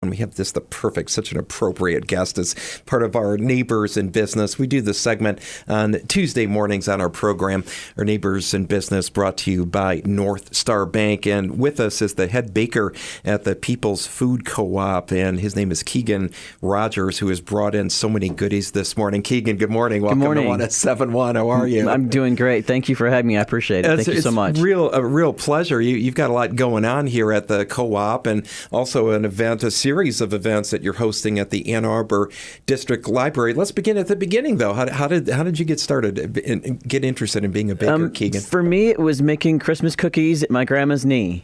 And we have such an appropriate guest as part of our Neighbors in Business. We do this segment on Tuesday mornings on our program, our Neighbors in Business, brought to you by Northstar Bank. And with us is the head baker at the People's Food Co-op, and his name is Keegan Rogers, who has brought in so many goodies this morning. Keegan, good morning. Welcome to 107.1. How are you? I'm doing great. Thank you for having me. I appreciate it. Thank you so much. It's a real pleasure. You've got a lot going on here at the co-op, and also a series of events that you're hosting at the Ann Arbor District Library. Let's begin at the beginning, though. How did you get started and get interested in being a baker, Keegan? For me, it was making Christmas cookies at my grandma's knee,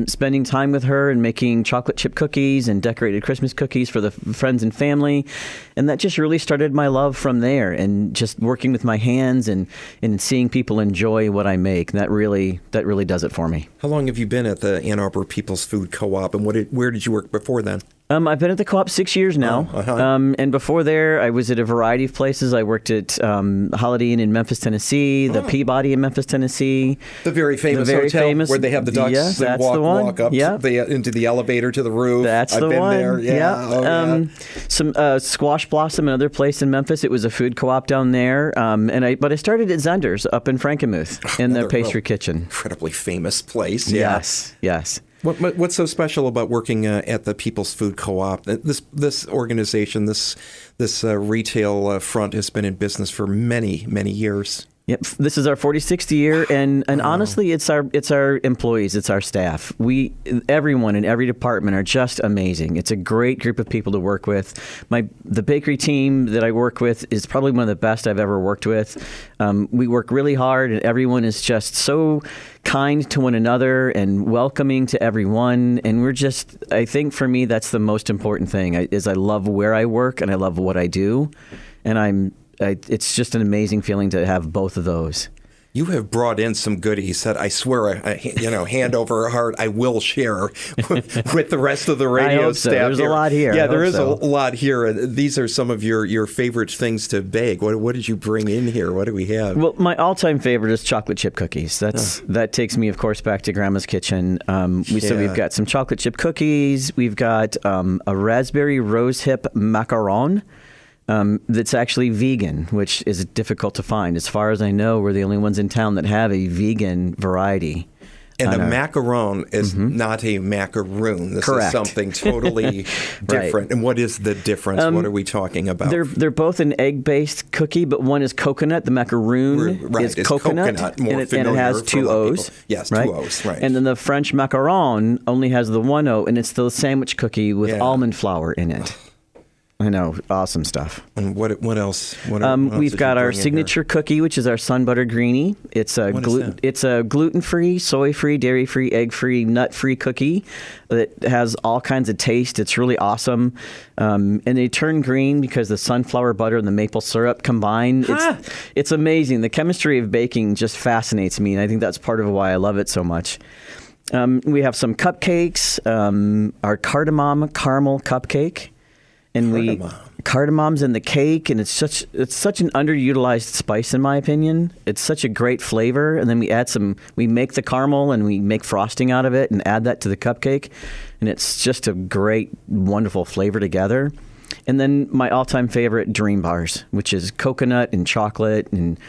spending time with her and making chocolate chip cookies and decorated Christmas cookies for the friends and family. And that just really started my love from there, and just working with my hands and seeing people enjoy what I make. That really does it for me. How long have you been at the Ann Arbor People's Food Co-op, and where did you work before then? I've been at the co-op 6 years now, and before there, I was at a variety of places. I worked at Holiday Inn in Memphis, Tennessee, the Peabody in Memphis, Tennessee. The very famous hotel where they have the ducks that walk up into the elevator to the roof. I've been there. Yeah. Some Squash Blossom, another place in Memphis. It was a food co-op down there, but I started at Zender's up in Frankenmuth in their pastry kitchen. Incredibly famous place. Yeah. Yes. What's so special about working at the People's Food Co-op? This organization, this retail front has been in business for many, many years. Yep, this is our 46th year, and honestly, it's our employees, it's our staff. Everyone in every department are just amazing. It's a great group of people to work with. The bakery team that I work with is probably one of the best I've ever worked with. We work really hard, and everyone is just so kind to one another and welcoming to everyone. And I think for me, that's the most important thing. I love where I work and I love what I do, and it's just an amazing feeling to have both of those. You have brought in some goodies that I swear, hand over heart, I will share with the rest of the radio staff. There's a lot here. Yeah, there is a lot here. These are some of your favorite things to bake. What did you bring in here? What do we have? Well, my all-time favorite is chocolate chip cookies. That takes me, of course, back to Grandma's kitchen. So we've got some chocolate chip cookies. We've got a raspberry rosehip macaron. That's actually vegan, which is difficult to find. As far as I know, we're the only ones in town that have a vegan variety. And a macaron is not a macaroon. This is something totally different. Right. And what is the difference? What are we talking about? They're both an egg-based cookie, but one is coconut. The macaroon is coconut, and it has two O's. Yes, right? 2 O's, right. And then the French macaron only has the one O, and it's the sandwich cookie with almond flour in it. I know, awesome stuff. And what else? We've got our signature cookie, which is our sun butter greenie. It's a gluten-free, soy-free, dairy-free, egg-free, nut-free cookie that has all kinds of taste. It's really awesome, and they turn green because the sunflower butter and the maple syrup combine. It's amazing. The chemistry of baking just fascinates me, and I think that's part of why I love it so much. We have some cupcakes. Our cardamom caramel cupcake. And cardamom's in the cake, and it's such an underutilized spice in my opinion. It's such a great flavor, and then we make the caramel and we make frosting out of it and add that to the cupcake, and it's just a great, wonderful flavor together. And then my all-time favorite, Dream Bars, which is coconut and chocolate, and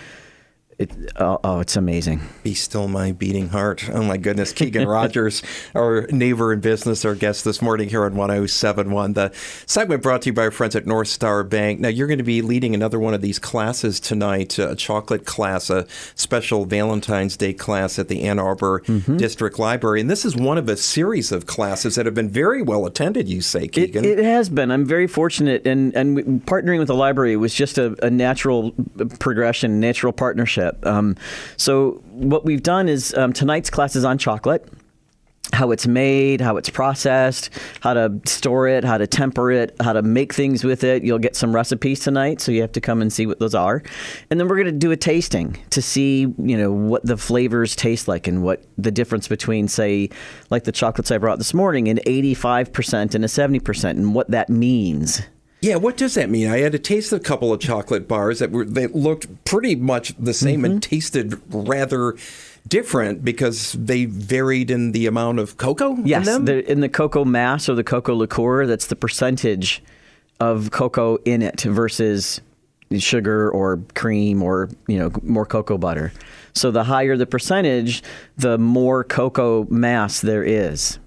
it's amazing. Be still my beating heart. Oh, my goodness. Keegan Rogers, our neighbor in business, our guest this morning here on 107.1. The segment brought to you by our friends at Northstar Bank. Now, you're going to be leading another one of these classes tonight, a chocolate class, a special Valentine's Day class at the Ann Arbor District Library. And this is one of a series of classes that have been very well attended, you say, Keegan. It has been. I'm very fortunate. And partnering with the library was just a natural progression, natural partnership. So what we've done is tonight's class is on chocolate, how it's made, how it's processed, how to store it, how to temper it, how to make things with it. You'll get some recipes tonight, so you have to come and see what those are. And then we're going to do a tasting to see, what the flavors taste like and what the difference between, say, like the chocolates I brought this morning, an 85% and a 70%, and what that means. Yeah, what does that mean? I had to taste a couple of chocolate bars they looked pretty much the same and tasted rather different because they varied in the amount of cocoa in them? Yes, in the cocoa mass or the cocoa liqueur, that's the percentage of cocoa in it versus sugar or cream or more cocoa butter. So the higher the percentage, the more cocoa mass there is.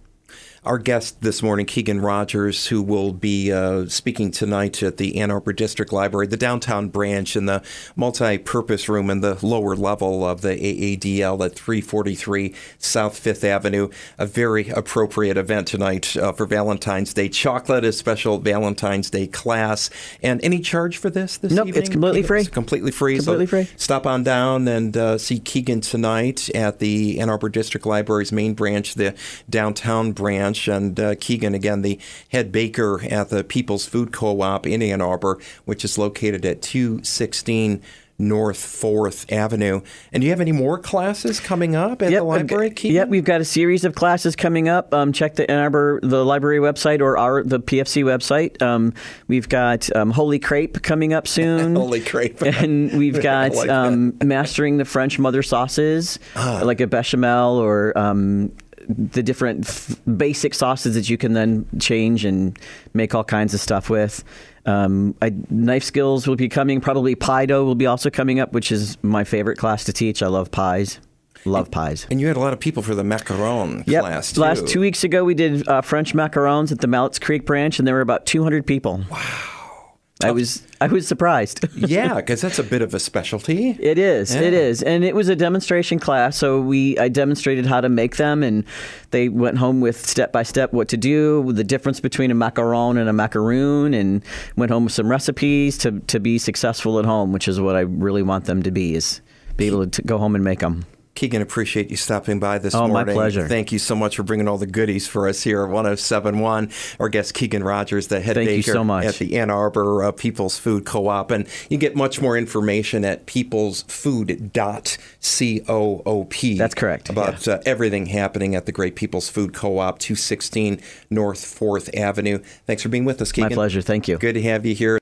Our guest this morning, Keegan Rogers, who will be speaking tonight at the Ann Arbor District Library, the downtown branch in the multi-purpose room in the lower level of the AADL at 343 South 5th Avenue. A very appropriate event tonight for Valentine's Day. Chocolate, a special Valentine's Day class. And any charge for this nope, evening? It's completely free. It's completely free. Completely free. Stop on down and see Keegan tonight at the Ann Arbor District Library's main branch, the downtown branch. And Keegan, again, the head baker at the People's Food Co-op in Ann Arbor, which is located at 216 North 4th Avenue. And do you have any more classes coming up at the library, Keegan? Yep, we've got a series of classes coming up. Check the Ann Arbor, the library website or the PFC website. We've got Holy Crepe coming up soon. Holy Crepe. And we've got mastering the French mother sauces, like a bechamel or the different basic sauces that you can then change and make all kinds of stuff with. Knife skills will be coming. Probably pie dough will be also coming up, which is my favorite class to teach. I love pies. Love pies. And you had a lot of people for the macaron class, too. Last 2 weeks ago, we did French macarons at the Mallets Creek branch, and there were about 200 people. Wow. I was surprised. Yeah, because that's a bit of a specialty. It is. Yeah. It is. And it was a demonstration class, so I demonstrated how to make them, and they went home with step-by-step what to do, the difference between a macaron and a macaroon, and went home with some recipes to be successful at home, which is what I really want them to be, is be able to go home and make them. Keegan, appreciate you stopping by this morning. Oh, my pleasure. Thank you so much for bringing all the goodies for us here at 107.1. Our guest, Keegan Rogers, the head baker at the Ann Arbor People's Food Co-op. And you get much more information at peoplesfood.coop. That's correct. About everything happening at the Great People's Food Co-op, 216 North 4th Avenue. Thanks for being with us, Keegan. My pleasure. Thank you. Good to have you here.